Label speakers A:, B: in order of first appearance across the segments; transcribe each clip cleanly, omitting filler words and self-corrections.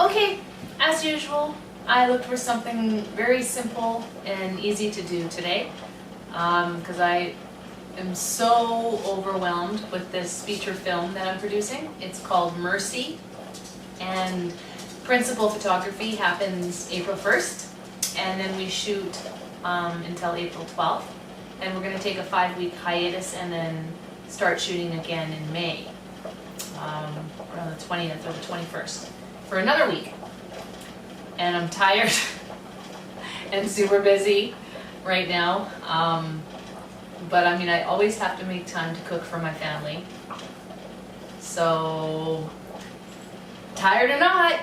A: Okay, as usual, I looked for something very simple and easy to do today because I am so overwhelmed with this feature film that I'm producing. It's called Mercy, and principal photography happens April 1st, and then we shoot until April 12th, and we're going to take a 5-week hiatus and then start shooting again in May, around the 20th or the 21st, for another week. And I'm tired and super busy right now, but I mean, I always have to make time to cook for my family. So, tired or not,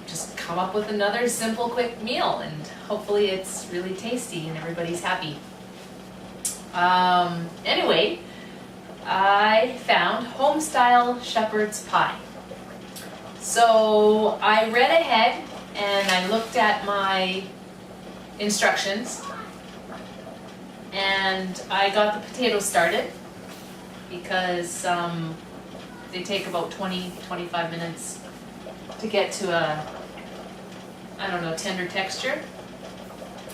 A: just come up with another simple, quick meal, and hopefully it's really tasty and everybody's happy. Anyway, I found Homestyle Shepherd's pie. So I read ahead and I looked at my instructions, and I got the potatoes started because they take about 20-25 minutes to get to a, I don't know, tender texture.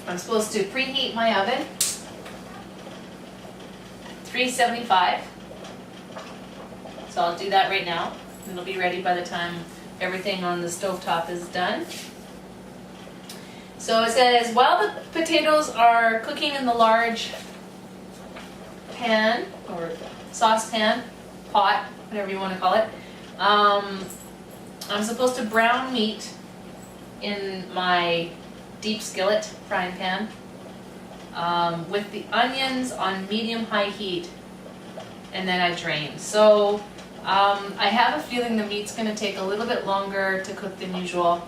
A: I'm supposed to preheat my oven, 375. So I'll do that right now. It'll be ready by the time everything on the stovetop is done. So it says, while the potatoes are cooking in the large pan or saucepan, pot, whatever you want to call it, I'm supposed to brown meat in my deep skillet frying pan with the onions on medium-high heat, and then I drain. So I have a feeling the meat's going to take a little bit longer to cook than usual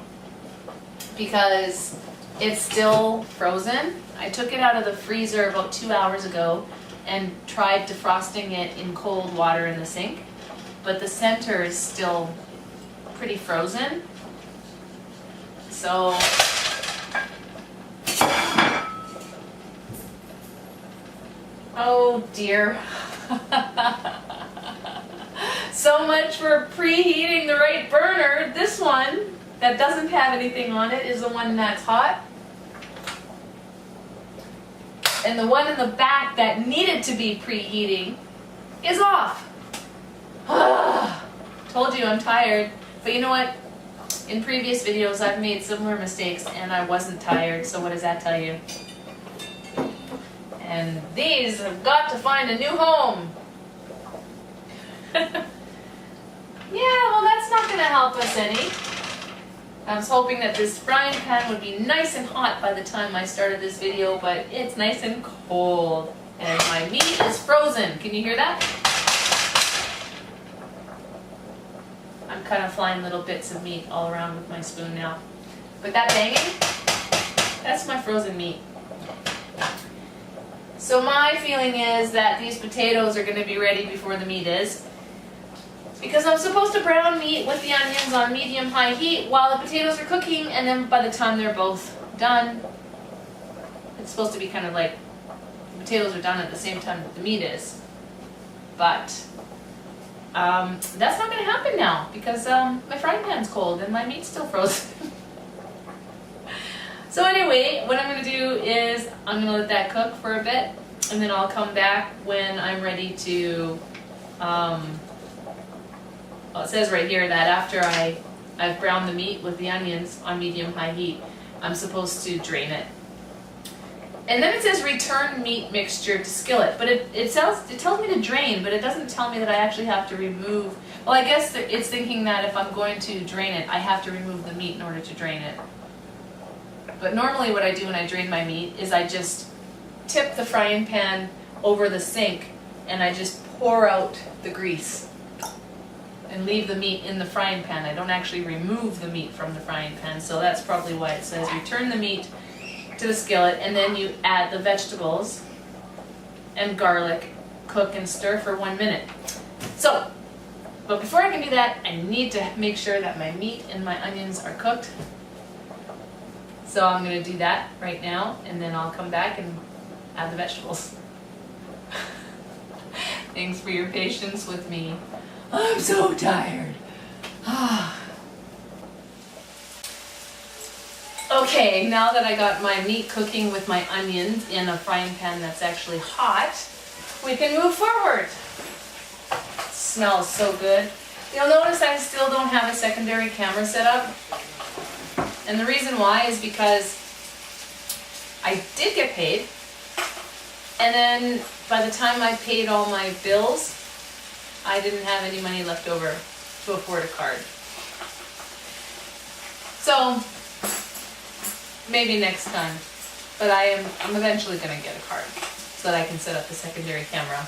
A: because it's still frozen. I took it out of the freezer about 2 hours ago and tried defrosting it in cold water in the sink, but the center is still pretty frozen. So oh dear. So much for preheating the right burner. This one that doesn't have anything on it is the one that's hot. And the one in the back that needed to be preheating is off. Told you I'm tired. But you know what? In previous videos I've made similar mistakes and I wasn't tired, so what does that tell you? And these have got to find a new home. Yeah, well, that's not going to help us any. I was hoping that this frying pan would be nice and hot by the time I started this video, but it's nice and cold. And my meat is frozen. Can you hear that? I'm kind of flying little bits of meat all around with my spoon now. But that banging, that's my frozen meat. So my feeling is that these potatoes are going to be ready before the meat is, because I'm supposed to brown meat with the onions on medium-high heat while the potatoes are cooking, and then by the time they're both done, it's supposed to be kind of like the potatoes are done at the same time that the meat is. But that's not going to happen now because my frying pan's cold and my meat's still frozen. So anyway, what I'm going to do is I'm going to let that cook for a bit, and then I'll come back when I'm ready to, well, it says right here that after I've browned the meat with the onions on medium-high heat, I'm supposed to drain it. And then it says return meat mixture to skillet, but it tells me to drain, but it doesn't tell me that I actually have to remove. Well, I guess it's thinking that if I'm going to drain it, I have to remove the meat in order to drain it. But normally what I do when I drain my meat is I just tip the frying pan over the sink and I just pour out the grease and leave the meat in the frying pan. I don't actually remove the meat from the frying pan, so that's probably why it says return the meat to the skillet, and then you add the vegetables and garlic, cook and stir for 1 minute. So, but before I can do that, I need to make sure that my meat and my onions are cooked. So I'm going to do that right now, and then I'll come back and add the vegetables. Thanks for your patience with me. I'm so tired. Okay, now that I got my meat cooking with my onions in a frying pan that's actually hot, we can move forward. It smells so good. You'll notice I still don't have a secondary camera set up. And the reason why is because I did get paid. And then by the time I paid all my bills, I didn't have any money left over to afford a card. So maybe next time. But I'm eventually gonna get a card so that I can set up the secondary camera.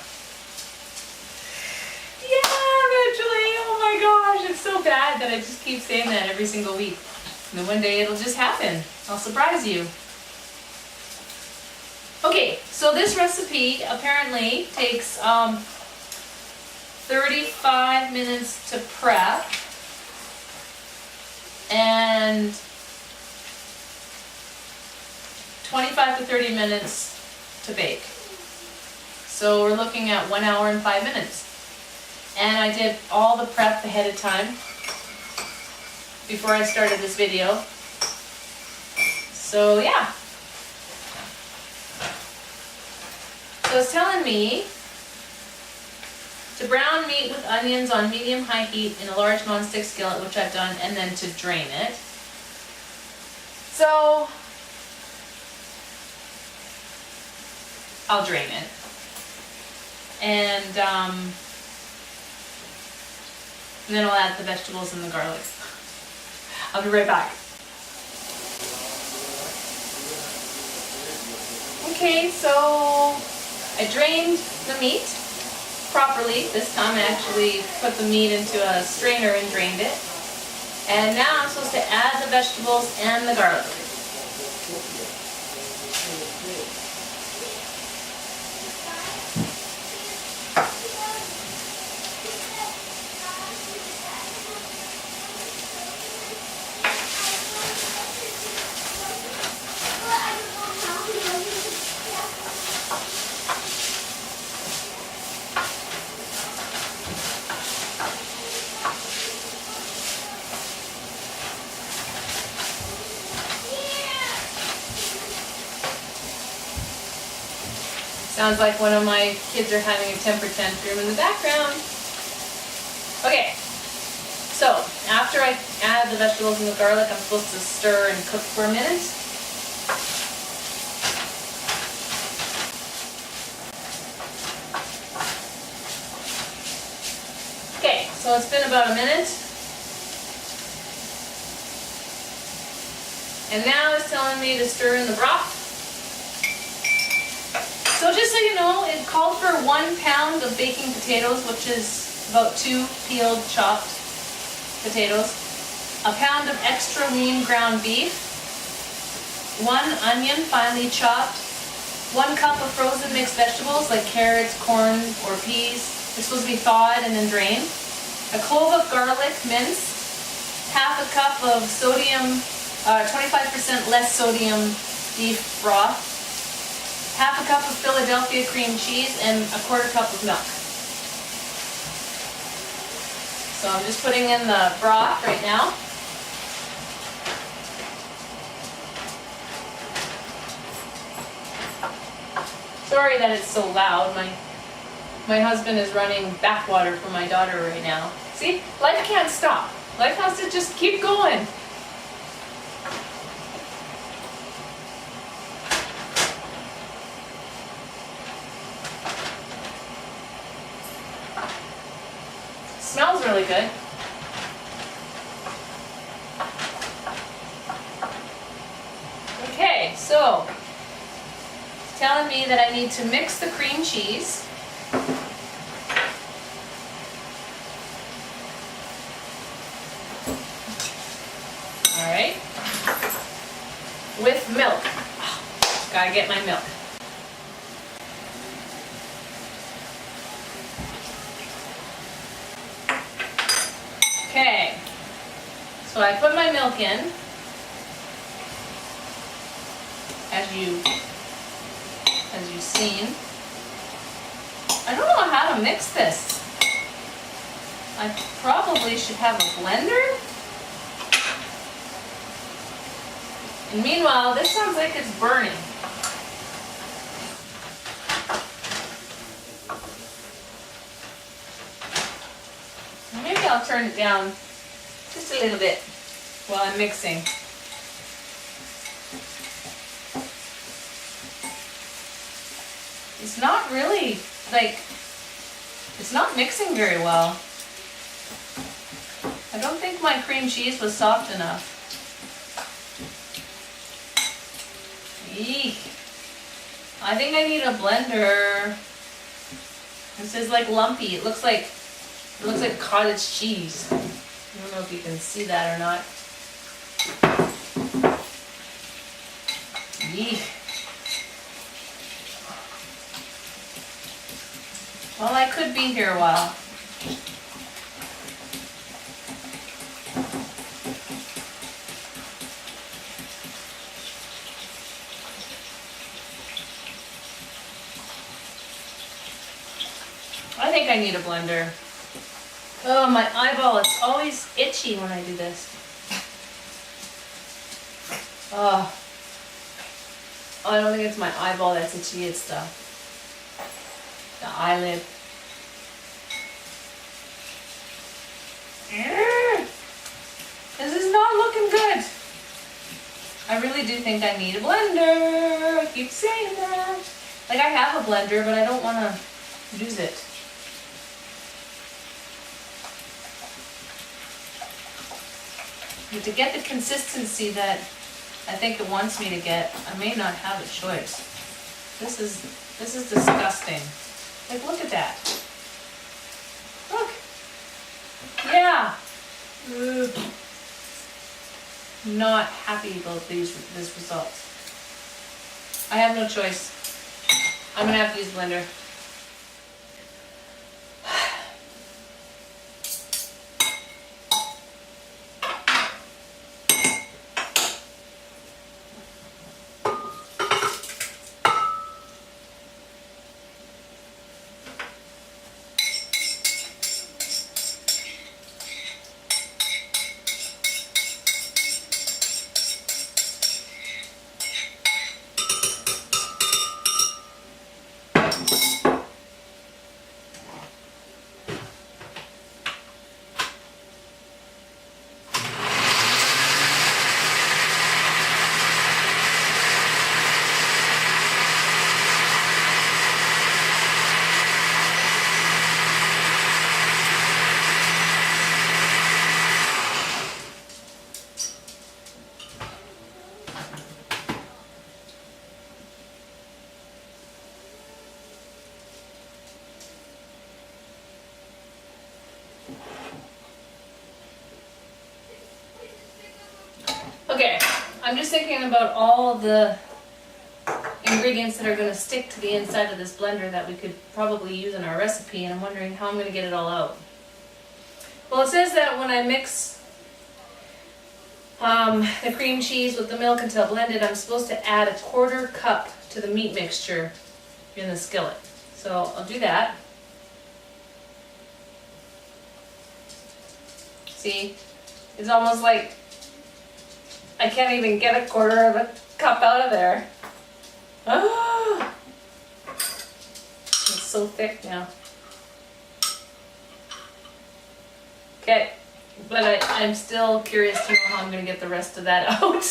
A: Yeah, eventually. Oh my gosh, it's so bad that I just keep saying that every single week. And then one day it'll just happen. I'll surprise you. Okay, so this recipe apparently takes 35 minutes to prep and 25 to 30 minutes to bake. So we're looking at 1 hour and 5 minutes. And I did all the prep ahead of time before I started this video. So yeah. So it's telling me to brown meat with onions on medium-high heat in a large nonstick skillet, which I've done, and then to drain it. So I'll drain it. And then I'll add the vegetables and the garlic. I'll be right back. Okay, so I drained the meat properly. This time I actually put the meat into a strainer and drained it. And now I'm supposed to add the vegetables and the garlic. Sounds like one of my kids are having a temper tantrum in the background. Okay, so after I add the vegetables and the garlic, I'm supposed to stir and cook for a minute. Okay, so it's been about a minute. And now it's telling me to stir in the broth. So just so you know, it called for 1 pound of baking potatoes, which is about 2 peeled chopped potatoes, a pound of extra lean ground beef, 1 onion finely chopped, 1 cup of frozen mixed vegetables like carrots, corn, or peas. They're supposed to be thawed and then drained. A clove of garlic minced, half a cup of sodium, 25% less sodium beef broth, half a cup of Philadelphia cream cheese, and a 1/4 cup of milk. So I'm just putting in the broth right now. Sorry that it's so loud. My husband is running bathwater for my daughter right now. See, life can't stop. Life has to just keep going. Smells really good. Okay, so it's telling me that I need to mix the cream cheese. All right, with milk. Gotta get my milk. Okay, so I put my milk in, as you've seen. I don't know how to mix this. I probably should have a blender. And meanwhile, this sounds like it's burning. Maybe I'll turn it down just a little bit while I'm mixing. It's not really, like, it's not mixing very well. I don't think my cream cheese was soft enough. Eek. I think I need a blender. This is like lumpy. It looks like cottage cheese. I don't know if you can see that or not. Eek. Well, I could be here a while. I think I need a blender. Oh, my eyeball, it's always itchy when I do this. Oh, I don't think it's my eyeball that's itchy, it's the eyelid. This is not looking good. I really do think I need a blender. I keep saying that. Like, I have a blender, but I don't want to use it. But to get the consistency that I think it wants me to get, I may not have a choice. This is disgusting. Like, look at that. Look. Yeah. Ugh. Not happy about this result. I have no choice. I'm gonna have to use a blender. Okay, I'm just thinking about all the ingredients that are going to stick to the inside of this blender that we could probably use in our recipe, and I'm wondering how I'm going to get it all out. Well, it says that when I mix the cream cheese with the milk until blended, I'm supposed to add 1/4 cup to the meat mixture in the skillet. So I'll do that. See, it's almost like I can't even get 1/4 of a cup out of there. Ah, it's so thick now. Okay, but I'm still curious to know how I'm going to get the rest of that out.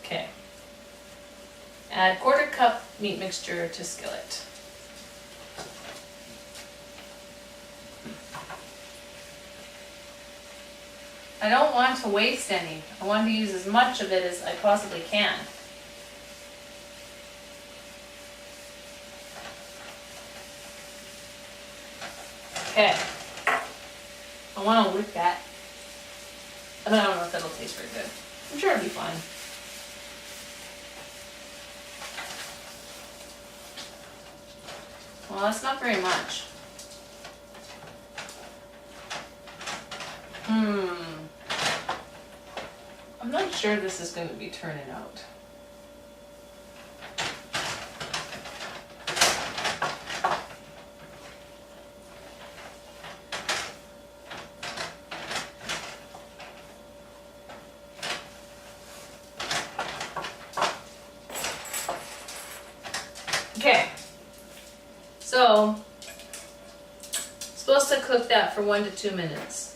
A: Okay. Add 1/4 cup meat mixture to skillet. I don't want to waste any. I want to use as much of it as I possibly can. Okay. I want to whip that. I don't know if that'll taste very good. I'm sure it'll be fine. Well, that's not very much. I'm not sure this is going to be turning out. Okay, so supposed to cook that for 1 to 2 minutes.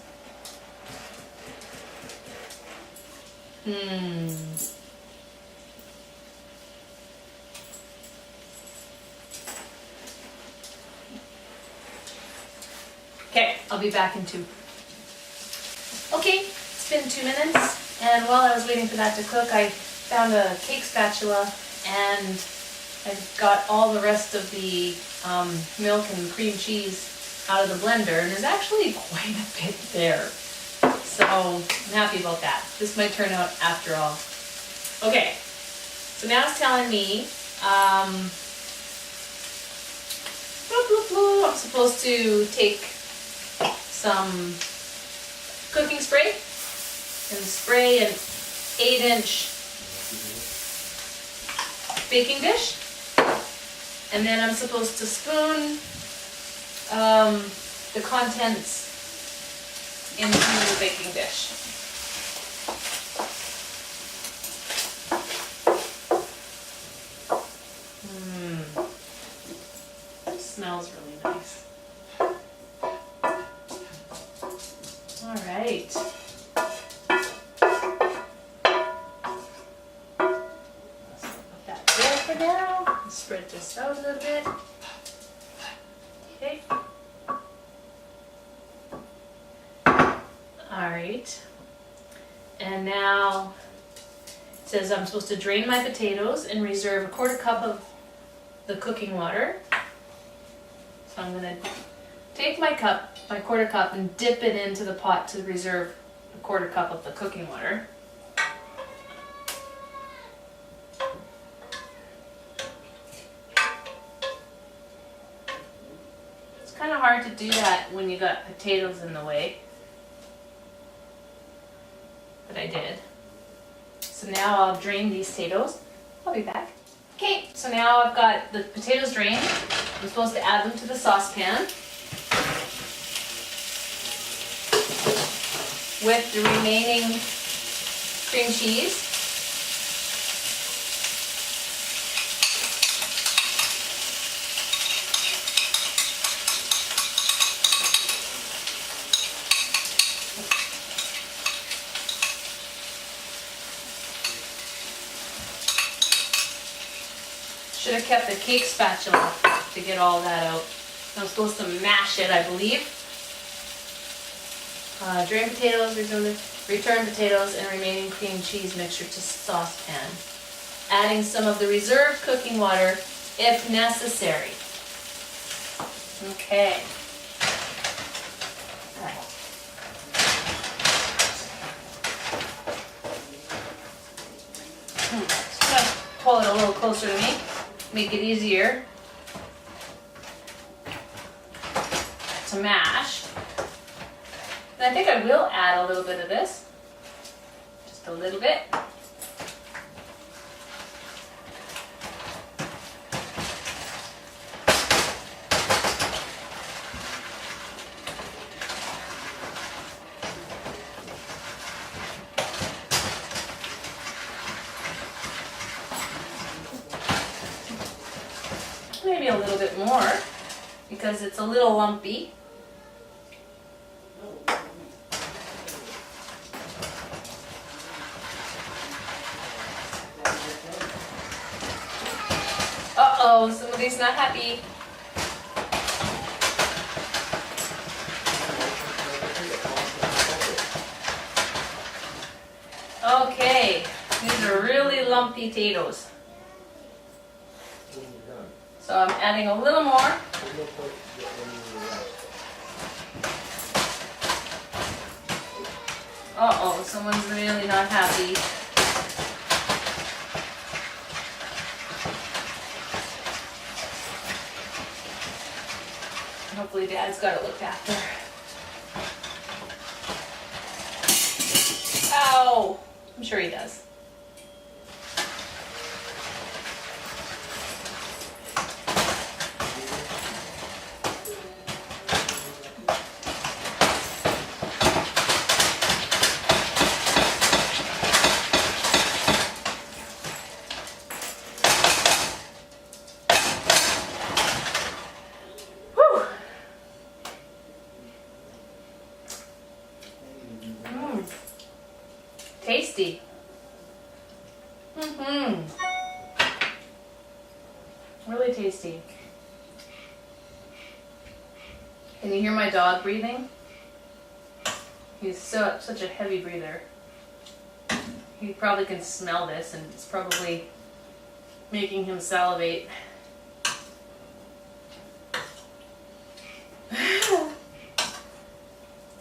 A: Okay, I'll be back in 2. Okay, it's been 2 minutes, and while I was waiting for that to cook, I found a cake spatula, and I've got all the rest of the milk and cream cheese out of the blender, and there's actually quite a bit there. So I'm happy about that. This might turn out after all. Okay, so now it's telling me I'm supposed to take some cooking spray and spray an 8-inch baking dish, and then I'm supposed to spoon the contents into the baking dish. Smells really nice. All right. Put that there for now. Spread this out a little bit. Okay. All right. And now it says I'm supposed to drain my potatoes and reserve 1/4 cup of the cooking water. So I'm going to take my 1/4 cup, and dip it into the pot to reserve 1/4 cup of the cooking water. It's kind of hard to do that when you got potatoes in the way, but I did. So now I'll drain these potatoes. I'll be back. Okay, so now I've got the potatoes drained. I'm supposed to add them to the saucepan with the remaining cream cheese. Should have kept the cake spatula to get all that out. I'm supposed to mash it, I believe. Drain potatoes, return potatoes, and remaining cream cheese mixture to saucepan. Adding some of the reserved cooking water if necessary. Okay. Just gonna pull it a little closer to me, make it easier to mash. And I think I will add a little bit of this, just a little bit. Maybe a little bit more, because it's a little lumpy. Uh-oh, somebody's not happy. Okay, these are really lumpy potatoes. So I'm adding a little more. Uh-oh, someone's really not happy. Hopefully Dad's got it looked after. Ow! I'm sure he does. tasty. Really tasty. Can you hear my dog breathing? He's such a heavy breather. He probably can smell this and it's probably making him salivate.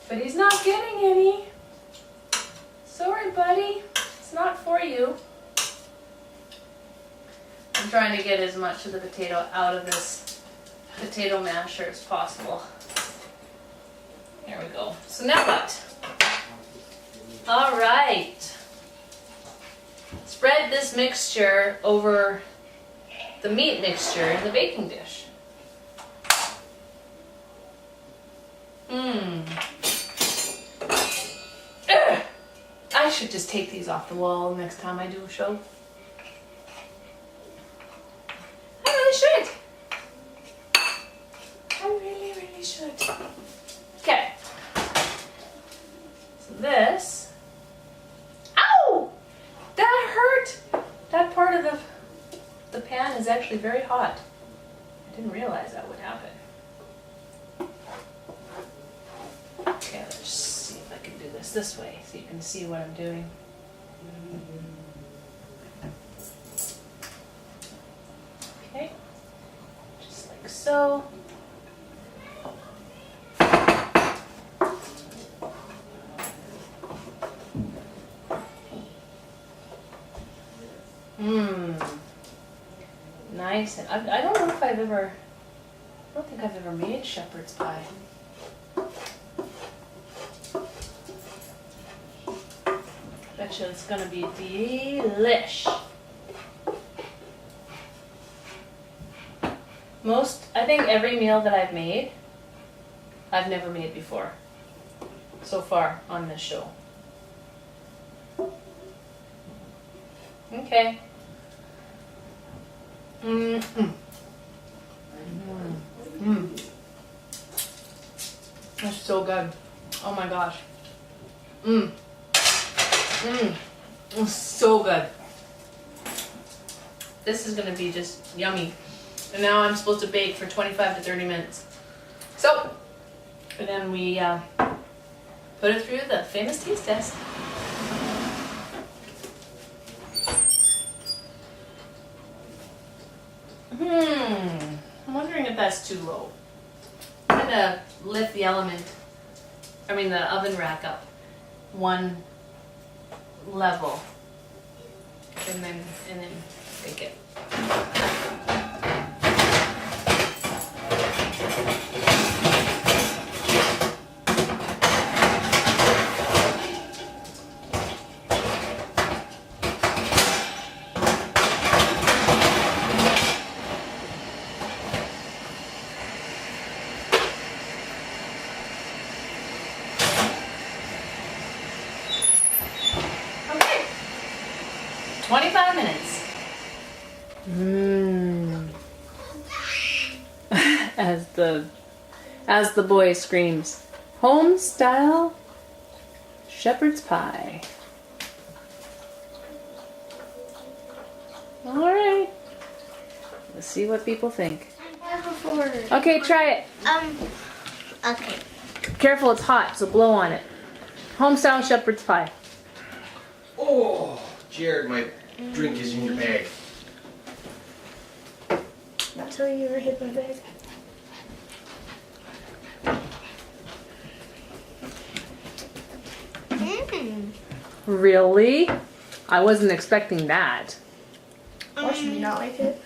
A: But he's not getting any. Sorry, buddy. It's not for you. I'm trying to get as much of the potato out of this potato masher as possible. There we go. So now what? All right. Spread this mixture over the meat mixture in the baking dish. I should just take these off the wall next time I do a show. I really should. I really, really should. Okay. So this. Ow! That hurt! That part of the pan is actually very hot. I didn't realize that would happen. Okay, let's see if I can do this way so you can see what I'm doing. Okay, just like so. Nice. And I don't know if I don't think I've ever made shepherd's pie. Bet you it's gonna be delish. I think every meal that I've made, I've never made before. So far on this show. Okay. That's so good. Oh my gosh. It's so good. This is gonna be just yummy. And now I'm supposed to bake for 25 to 30 minutes. So, and then we put it through the famous taste test. I'm wondering if that's too low. I'm gonna lift the the oven rack up one level and then bake it. Okay. 25 minutes. As the boy screams, Homestyle Shepherd's pie. All right. Let's see what people think. Okay, try it.
B: Okay.
A: Careful, it's hot, so blow on it. Homestyle Shepherd's pie.
C: Oh, Jared, my drink is in your bag.
B: That's how you ever hit my bag.
A: Really? I wasn't expecting that.
B: Watch me not like it.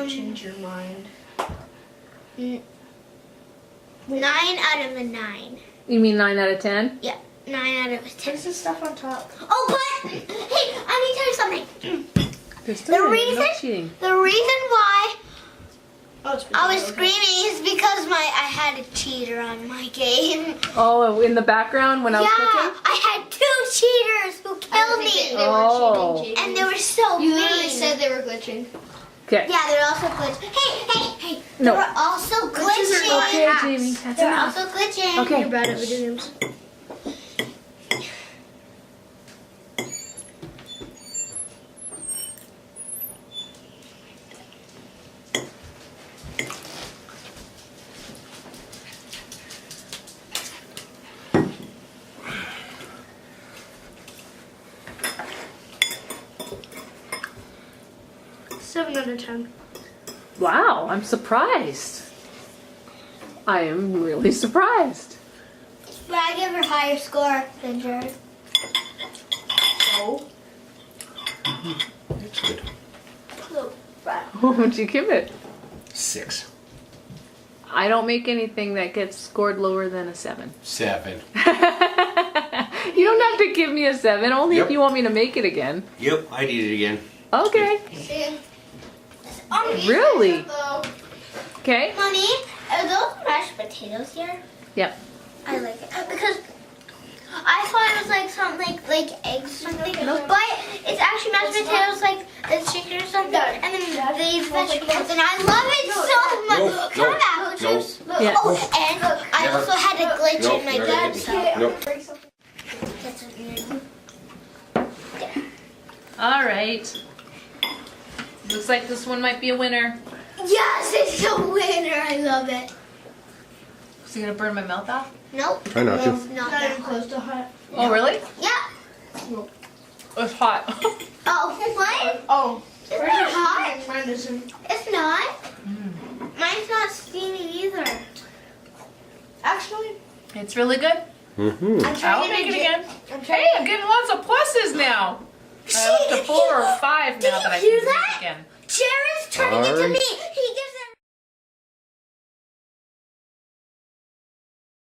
B: Change your mind. 9 out of a 9.
A: You mean 9 out of 10?
B: Yeah, 9 out of a 10.
D: There's this stuff on top.
B: Oh, but hey, I need to tell you something.
A: There's still
B: The
A: no
B: reason,
A: cheating.
B: the reason why
D: Oh, it's
B: I was screaming is because I had a cheater on my game.
A: Oh, in the background when I was
B: Yeah,
A: cooking?
B: I had 2 cheaters who killed me.
A: Oh.
B: And they were so
D: You
B: mean.
D: literally said they were glitching.
A: Okay.
B: Yeah, they're also glitching. Hey.
A: No.
B: They were also glitching.
A: Okay, Jamie, that's
B: They're
A: enough.
B: also glitching.
A: Okay.
D: You're bad at video games. 7 out of 10.
A: Wow, I'm surprised. I am really surprised.
B: But I give her higher score than Jared.
D: Oh.
C: It's good.
A: What would you give it?
C: 6.
A: I don't make anything that gets scored lower than a 7.
C: 7.
A: You don't have to give me a 7, only
C: Yep.
A: if you want me to make it again.
C: Yep, I'd eat it again.
A: Okay. Really? Okay.
B: Honey, are those mashed potatoes here?
A: Yep.
B: I like it because I thought it was like something like eggs or something, but it's actually mashed potatoes like the chicken or something, and then these vegetables, and I love it so much.
C: No,
B: Can I
C: no,
B: have apple
C: no.
B: juice?
A: Yeah.
B: Oh, and I
C: Never.
B: also had a glitch
C: Nope,
B: in my
C: never
B: dad,
C: did.
B: so
C: Nope.
B: that's weird.
A: All right. Looks like this one might be a winner.
B: Yes, it's a winner. I love it.
A: Is he gonna burn my mouth off?
B: Nope.
C: Try not to.
B: Not
D: Not
B: that
D: even
B: hot.
D: close to hot.
A: Oh, really?
B: Yeah.
A: It's hot.
B: Oh, what?
D: Oh.
B: It's not hot.
D: Mine isn't.
B: It's not. Mine's not steamy either.
D: Actually,
A: It's really good.
C: Mm-hmm.
D: I'm trying
A: I'll
D: to
A: make it
D: get-
A: again.
D: I'm trying
A: Hey, I'm getting lots of pluses now. I'm up to 4 or 5 now
B: Did
A: that I
B: you
A: can
B: hear
A: do it
B: that?
A: again.
B: Jared's turning
C: All
B: into
C: right.
B: me. He